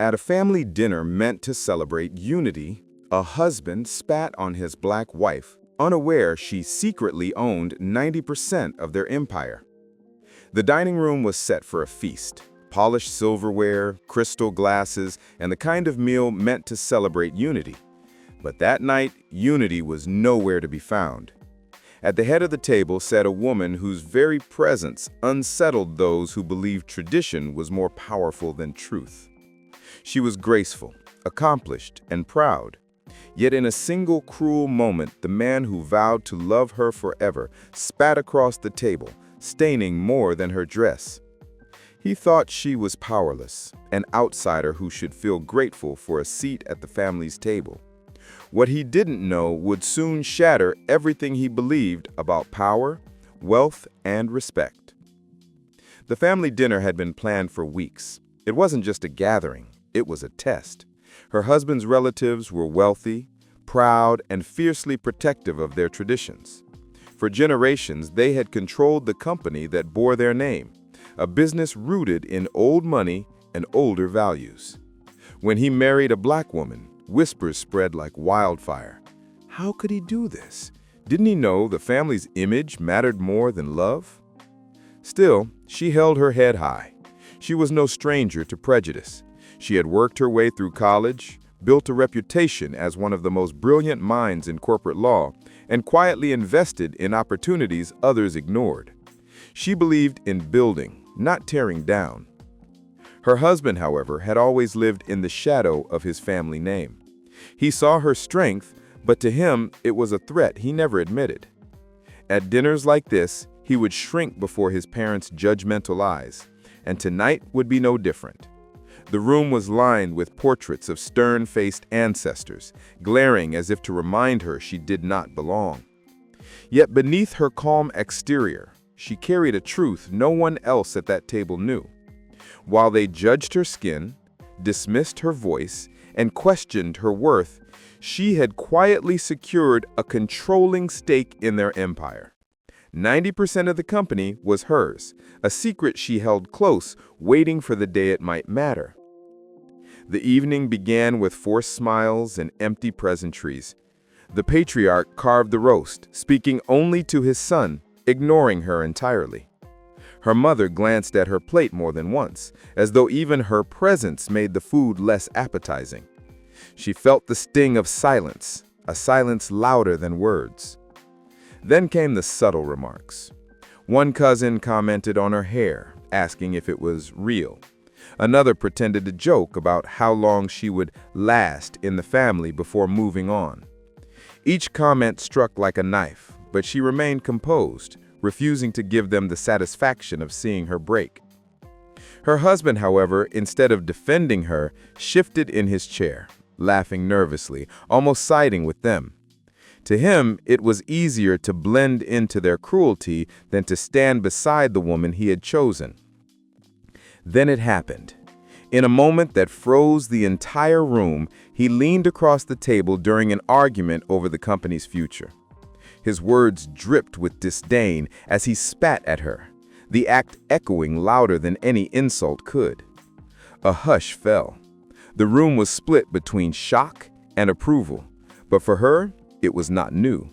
At a family dinner meant to celebrate unity, a husband spat on his black wife, unaware she secretly owned 90% of their empire. The dining room was set for a feast, polished silverware, crystal glasses, and the kind of meal meant to celebrate unity. But that night, unity was nowhere to be found. At the head of the table sat a woman whose very presence unsettled those who believed tradition was more powerful than truth. She was graceful, accomplished, and proud. Yet in a single cruel moment, the man who vowed to love her forever spat across the table, staining more than her dress. He thought she was powerless, an outsider who should feel grateful for a seat at the family's table. What he didn't know would soon shatter everything he believed about power, wealth, and respect. The family dinner had been planned for weeks. It wasn't just a gathering, it was a test. Her husband's relatives were wealthy, proud, and fiercely protective of their traditions. For generations, they had controlled the company that bore their name, a business rooted in old money and older values. When he married a black woman, whispers spread like wildfire. How could he do this? Didn't he know the family's image mattered more than love? Still, she held her head high. She was no stranger to prejudice. She had worked her way through college, built a reputation as one of the most brilliant minds in corporate law, and quietly invested in opportunities others ignored. She believed in building, not tearing down. Her husband, however, had always lived in the shadow of his family name. He saw her strength, but to him, it was a threat he never admitted. At dinners like this, he would shrink before his parents' judgmental eyes, and tonight would be no different. The room was lined with portraits of stern-faced ancestors, glaring as if to remind her she did not belong. Yet beneath her calm exterior, she carried a truth no one else at that table knew. While they judged her skin, dismissed her voice, and questioned her worth, she had quietly secured a controlling stake in their empire. 90% of the company was hers, a secret she held close, waiting for the day it might matter. The evening began with forced smiles and empty pleasantries. The patriarch carved the roast, speaking only to his son, ignoring her entirely. Her mother glanced at her plate more than once, as though even her presence made the food less appetizing. She felt the sting of silence, a silence louder than words. Then came the subtle remarks. One cousin commented on her hair, asking if it was real. Another pretended to joke about how long she would last in the family before moving on. Each comment struck like a knife, but she remained composed, refusing to give them the satisfaction of seeing her break. Her husband, however, instead of defending her, shifted in his chair, laughing nervously, almost siding with them. To him, it was easier to blend into their cruelty than to stand beside the woman he had chosen. Then it happened. In a moment that froze the entire room, he leaned across the table during an argument over the company's future. His words dripped with disdain as he spat at her, the act echoing louder than any insult could. A hush fell. The room was split between shock and approval, but for her, it was not new.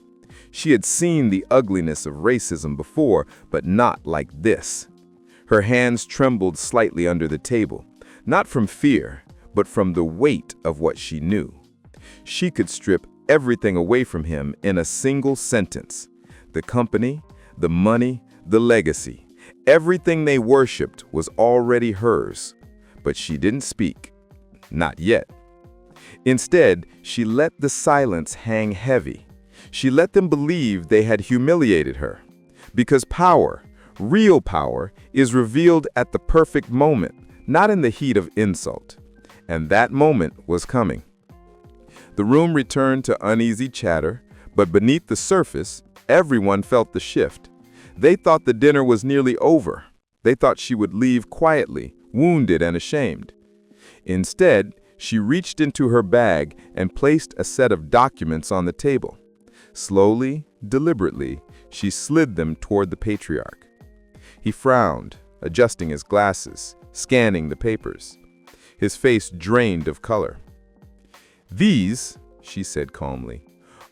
She had seen the ugliness of racism before, but not like this. Her hands trembled slightly under the table, not from fear, but from the weight of what she knew. She could strip everything away from him in a single sentence. The company, the money, the legacy, everything they worshipped was already hers. But she didn't speak. Not yet. Instead, she let the silence hang heavy. She let them believe they had humiliated her. Because power, real power, is revealed at the perfect moment, not in the heat of insult. And that moment was coming. The room returned to uneasy chatter, but beneath the surface, everyone felt the shift. They thought the dinner was nearly over. They thought she would leave quietly, wounded and ashamed. Instead, she reached into her bag and placed a set of documents on the table. Slowly, deliberately, she slid them toward the patriarch. He frowned, adjusting his glasses, scanning the papers. his face drained of color. "These," she said calmly,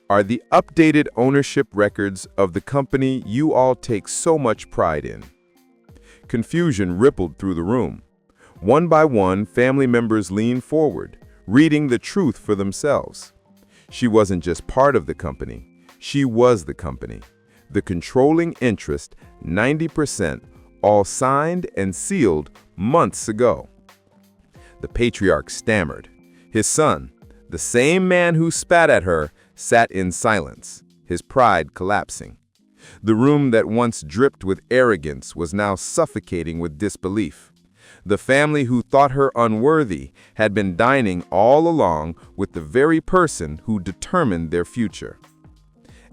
"are the updated ownership records of the company you all take so much pride in." Confusion rippled through the room. One by one, family members leaned forward, reading the truth for themselves. She wasn't just part of the company. She was the company. The controlling interest, 90%, all signed and sealed months ago. The patriarch stammered. His son, the same man who spat at her, sat in silence, his pride collapsing. The room that once dripped with arrogance was now suffocating with disbelief. The family who thought her unworthy had been dining all along with the very person who determined their future.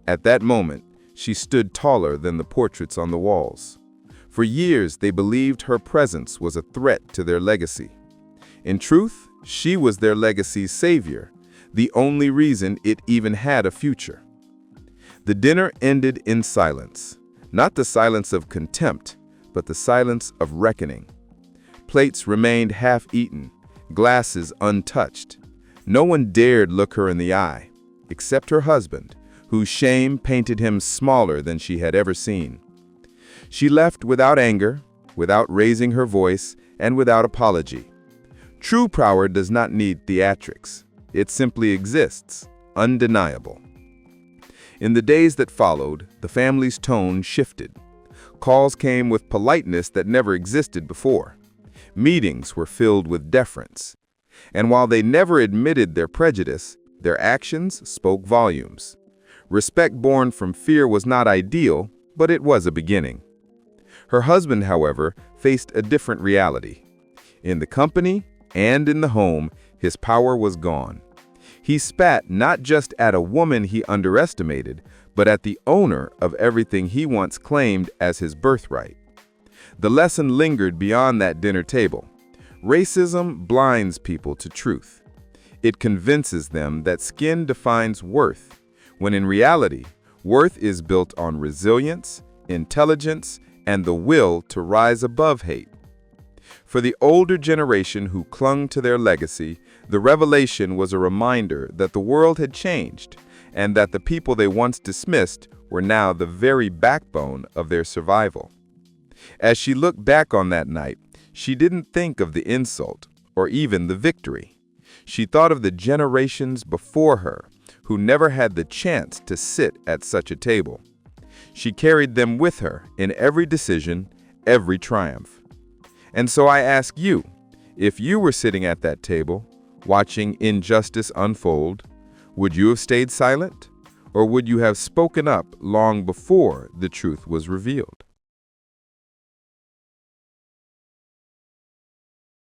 At that moment, she stood taller than the portraits on the walls. For years, they believed her presence was a threat to their legacy. In truth, she was their legacy's savior, the only reason it even had a future. The dinner ended in silence, not the silence of contempt, but the silence of reckoning. Plates remained half-eaten, glasses untouched. No one dared look her in the eye, except her husband, whose shame painted him smaller than she had ever seen. She left without anger, without raising her voice, and without apology. True power does not need theatrics. It simply exists, undeniable. In the days that followed, the family's tone shifted. Calls came with politeness that never existed before. Meetings were filled with deference. And while they never admitted their prejudice, their actions spoke volumes. Respect born from fear was not ideal, but it was a beginning. Her husband, however, faced a different reality. In the company and in the home, his power was gone. He spat not just at a woman he underestimated, but at the owner of everything he once claimed as his birthright. The lesson lingered beyond that dinner table. Racism blinds people to truth. It convinces them that skin defines worth, when in reality, worth is built on resilience, intelligence, and the will to rise above hate. For the older generation who clung to their legacy, the revelation was a reminder that the world had changed, and that the people they once dismissed were now the very backbone of their survival. As she looked back on that night, she didn't think of the insult or even the victory. She thought of the generations before her who never had the chance to sit at such a table. She carried them with her in every decision, every triumph. And so I ask you, if you were sitting at that table, watching injustice unfold, would you have stayed silent? Or would you have spoken up long before the truth was revealed?